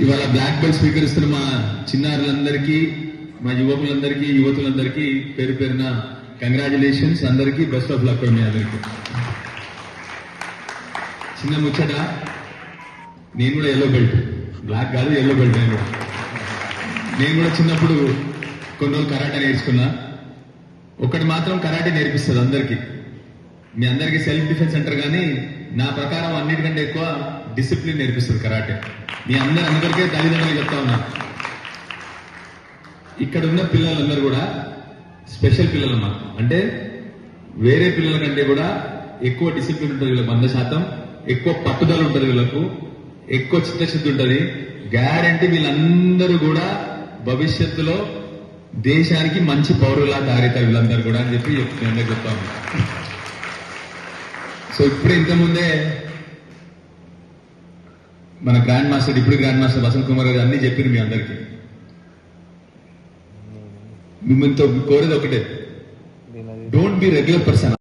ఇవాళ black belt స్వీకరిస్తున్న మా చిన్నారులందరికీ, మా యువకులందరికీ, యువతులందరికీ పేరు పేరున కంగ్రాచులేషన్స్. అందరికీ బెస్ట్ ఆఫ్ లక్. మీ అందరికీ చిన్న ముచ్చట, నేను కూడా ఎల్లో బెల్ట్, బ్లాక్ కాదు ఎల్లో బెల్ట్. నేను కూడా చిన్నప్పుడు కొన్ని రోజులు కరాటే నేర్చుకున్నా. ఒకటి మాత్రం కరాటే నేర్పిస్తుంది అందరికీ. మీ అందరికీ సెల్ఫ్ డిఫెన్స్ సెంటర్, కానీ నా ప్రకారం అన్నిటికంటే ఎక్కువ డిసిప్లిన్ నేర్పిస్తుంది కరాటే. మీ అందరికీ తల్లిదండ్రులు చెప్తా ఉన్నా, ఇక్కడ ఉన్న పిల్లలందరూ కూడా స్పెషల్ పిల్లలమ్మా. అంటే వేరే పిల్లల కంటే కూడా ఎక్కువ డిసిప్లిన్ ఉంటుంది వీళ్ళకి, 100%. ఎక్కువ పట్టుదల ఉంటుంది వీళ్ళకు, ఎక్కువ చిత్తశుద్ధి ఉంటుంది. గ్యారంటీ వీళ్ళందరూ కూడా భవిష్యత్తులో దేశానికి మంచి పౌరులా తయారవుతారు వీళ్ళందరూ కూడా అని చెప్పి అందరికి చెప్తాము. సో ఇప్పుడు ఇంతకుముందే మన గ్రాండ్ మాస్టర్, ఇప్పుడు గ్రాండ్ మాస్టర్ వసంత్ కుమార్ గారు అన్ని చెప్పారు మీ అందరికీ. మిమ్మల్ని కోరేది ఒకటే, డోంట్ బి రెగ్యులర్ పర్సన్.